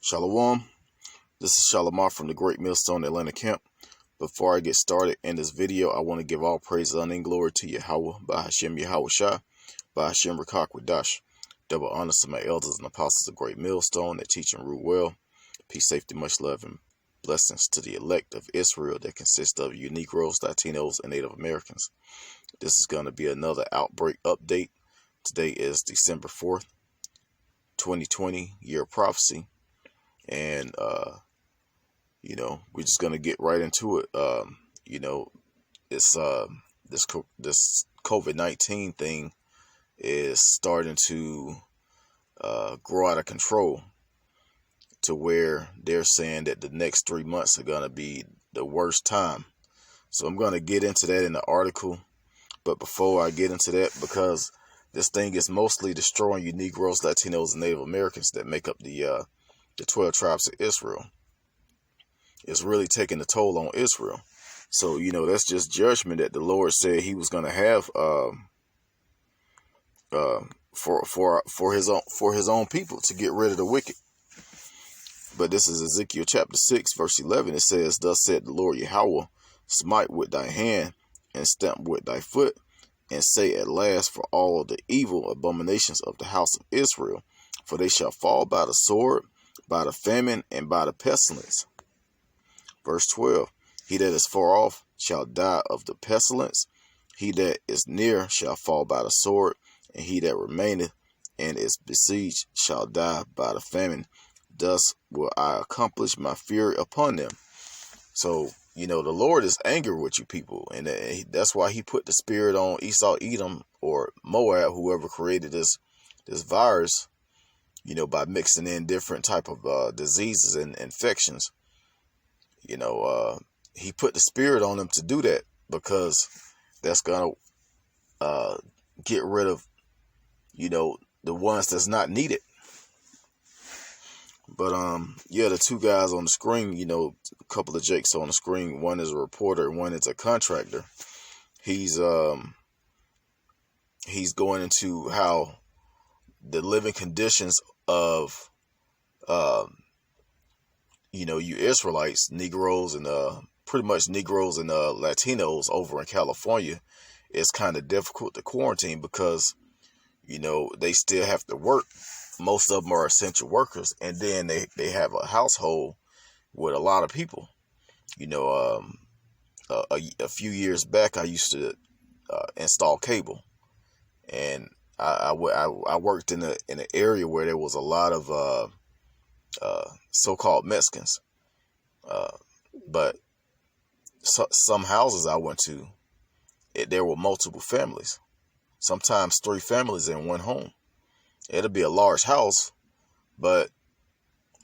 Shalom. This is Shalimar from the Great Millstone Atlanta Camp. Before I get started in this video, I want to give all praise, honor, and glory to Yahweh, by Hashem Yahweh Shah, by Hashem Rakak Wadash. Double honors to my elders and apostles of Great Millstone that teach and rule well. Peace, safety, much love, and blessings to the elect of Israel that consist of you Negroes, Latinos, and Native Americans. This is going to be another Outbreak update. Today is December 4th, 2020, year of prophecy. And, we're just going to get right into it. This COVID-19 thing is starting to grow out of control to where they're saying that the next 3 months are going to be the worst time. So I'm going to get into that in the article. But before I get into that, because this thing is mostly destroying you Negroes, Latinos, and Native Americans that make up the 12 tribes of Israel. It's really taking a toll on Israel. So, that's just judgment that the Lord said he was going to have for his own people, to get rid of the wicked. But this is Ezekiel chapter 6, verse 11. It says, "Thus said the Lord Yahweh, smite with thy hand and stamp with thy foot, and say at last for all the evil abominations of the house of Israel, for they shall fall by the sword, by the famine, and by the pestilence." Verse 12, "He that is far off shall die of the pestilence, he that is near shall fall by the sword, and he that remaineth and is besieged shall die by the famine. Thus will I accomplish my fury upon them." So, the Lord is angry with you people, and that's why he put the spirit on Esau, Edom, or Moab, whoever created this virus, by mixing in different type of diseases and infections. He put the spirit on them to do that, because that's going to get rid of, the ones that's not needed. But, the two guys on the screen, a couple of Jakes on the screen. One is a reporter and one is a contractor. He's going into how the living conditions of, you Israelites, Negroes, and pretty much Negroes and Latinos over in California, is kind of difficult to quarantine because, they still have to work. Most of them are essential workers, and then they have a household with a lot of people. A few years back, I used to install cable, and I worked in an area where there was a lot of so-called Mexicans, but some houses I went to, there were multiple families, sometimes 3 families in one home. It'll be a large house, but,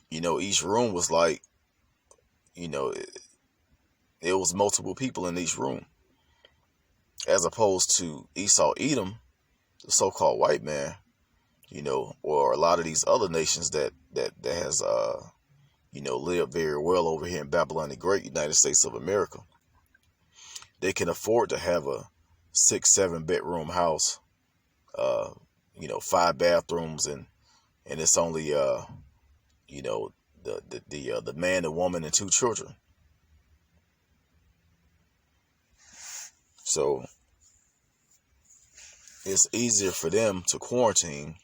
each room was like, it was multiple people in each room. As opposed to Esau, Edom, the so-called white man, or a lot of these other nations that has, lived very well over here in Babylon, the Great United States of America. They can afford to have a 6-7 bedroom house, 5 bathrooms, and it's only the man, the woman, and 2 children. So it's easier for them to quarantine,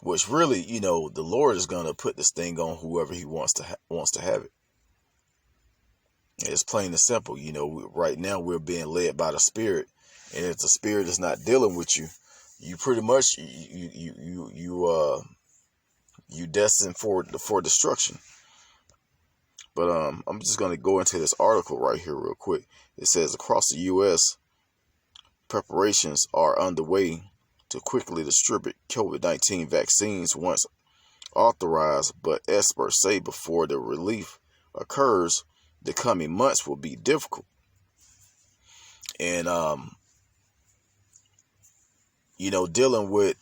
which really, the Lord is gonna put this thing on whoever he wants to have it. It's plain and simple. Right now we're being led by the Spirit, and if the Spirit is not dealing with you, you pretty much you destined for destruction. But I'm just going to go into this article right here real quick. It says, across the U.S., preparations are underway to quickly distribute COVID-19 vaccines once authorized, but experts say before the relief occurs, the coming months will be difficult. And dealing with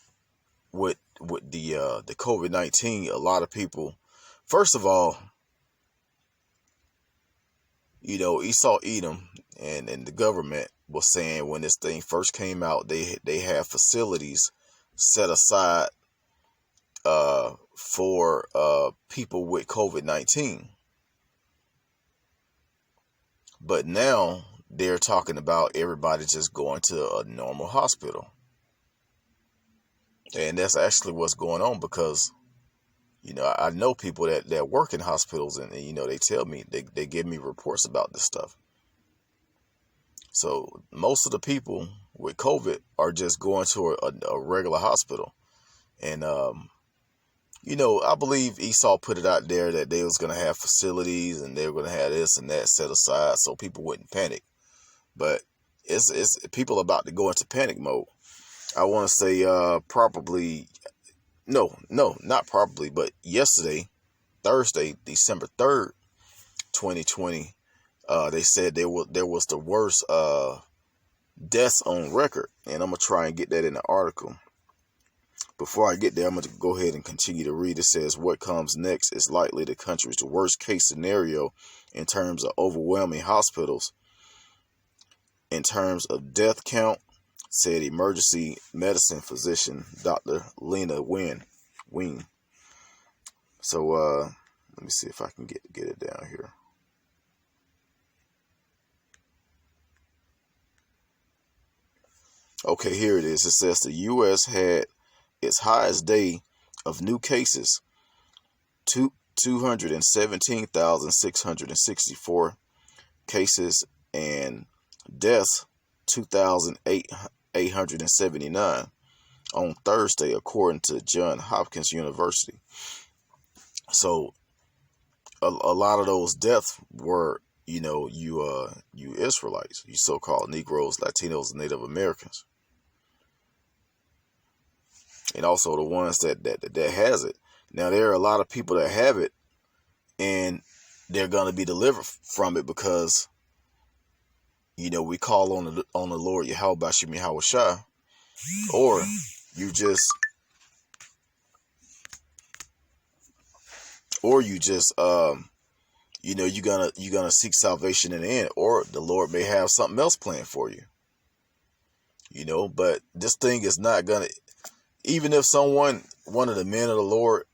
the COVID-19, a lot of people, first of all, Esau, Edom, and the government was saying when this thing first came out, they have facilities set aside for people with COVID-19. But now they're talking about everybody just going to a normal hospital. And that's actually what's going on, because, I know people that work in hospitals, and they tell me, they give me reports about this stuff. So most of the people with COVID are just going to a regular hospital. And, I believe Esau put it out there that they was going to have facilities and they were going to have this and that set aside so people wouldn't panic. But it's people about to go into panic mode. I want to say not probably, but yesterday, Thursday, December 3rd, 2020, they said there was the worst deaths on record. And I'm going to try and get that in the article. Before I get there, I'm going to go ahead and continue to read. It says, what comes next is likely the country's worst case scenario in terms of overwhelming hospitals. In terms of death count, said emergency medicine physician Dr. Lena Wing. So let me see if I can get it down here. Okay, here it is. It says the U.S. had its highest day of new cases, 217,664 cases, and deaths, 2,879 on Thursday, according to Johns Hopkins University. So a lot of those deaths were, you Israelites, you so-called Negroes, Latinos, and Native Americans. And also the ones that has it. Now, there are a lot of people that have it, and they're going to be delivered from it because, we call on the Lord Yahweh Bashim Yahweh Shai, or you just you're gonna seek salvation in the end, or the Lord may have something else planned for you. But this thing is not gonna. Even if one of the men of the Lord,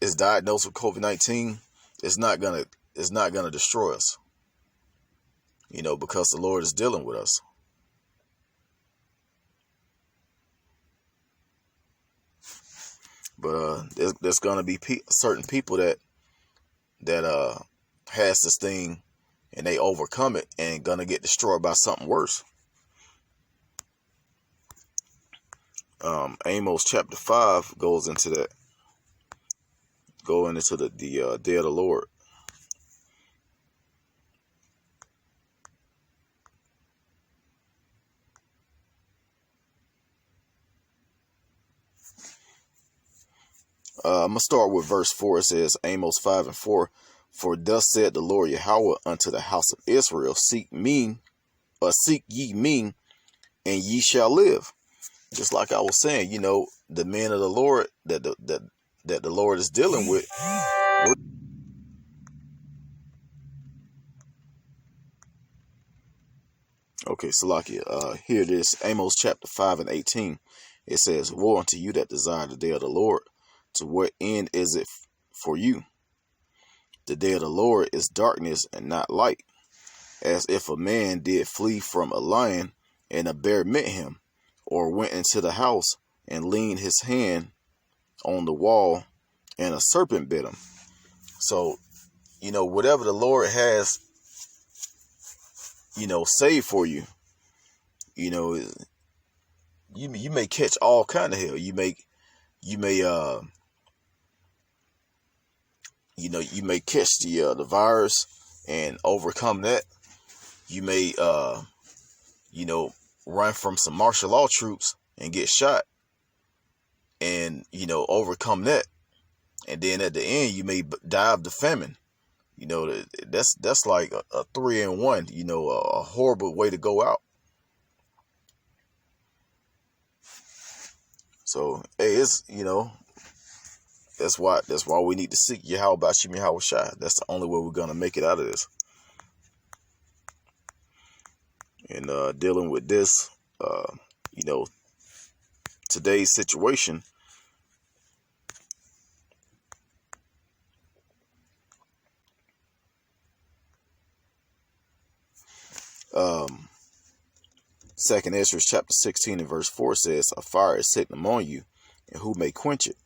is diagnosed with COVID-19, it's not gonna destroy us. Because the Lord is dealing with us. But there's gonna be certain people that has this thing, and they overcome it and gonna get destroyed by something worse. Amos chapter 5 goes into that. Going into the day of the Lord. I'm going to start with verse 4. It says, Amos 5 and 4, for thus said the Lord Yahweh unto the house of Israel, seek ye me, and ye shall live. Just like I was saying, the men of the Lord that the Lord is dealing with. Okay, Salakia, here it is, Amos chapter 5 and 18. It says, woe unto you that desire the day of the Lord. To what end is it for you? The day of the Lord is darkness and not light, as if a man did flee from a lion, and a bear met him, or went into the house and leaned his hand on the wall, and a serpent bit him. So, whatever the Lord has, saved for you, you may catch all kind of hell. You may catch the virus and overcome that. You may run from some martial law troops and get shot and overcome that. And then at the end you may die of the famine. That's like a 3-in-1, a horrible way to go out. So it's that's why we need to seek Yahweh Bashim Yahweh Shai. That's the only way we're gonna make it out of this. And dealing with this, today's situation, 2nd Ezra chapter 16 and verse 4 says, a fire is set among you, and who may quench it?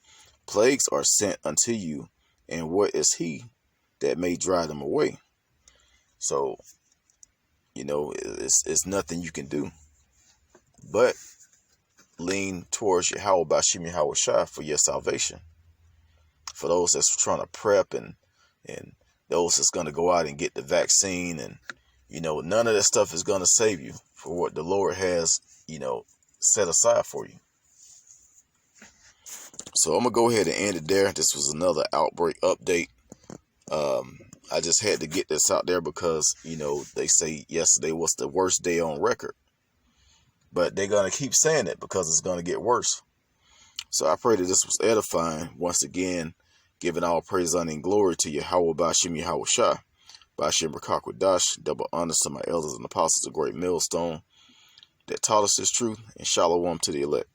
Plagues are sent unto you, and what is he that may drive them away? So, it's nothing you can do but lean towards Yahweh Bashim Yahweh Shai for your salvation. For those that's trying to prep and those that's going to go out and get the vaccine, and none of that stuff is going to save you for what the Lord has set aside for you. So I'm gonna go ahead and end it there. This was another Outbreak update. I just had to get this out there because they say yesterday was the worst day on record, but they're gonna keep saying it because it's gonna get worse. So I pray that this was edifying. Once again, giving all praise, honor, and glory to Yahweh Bashim Yahweh Shai, Bashim B'Kakwadash. Double honors to my elders and apostles, a great millstone that taught us this truth, and shalom to the elect.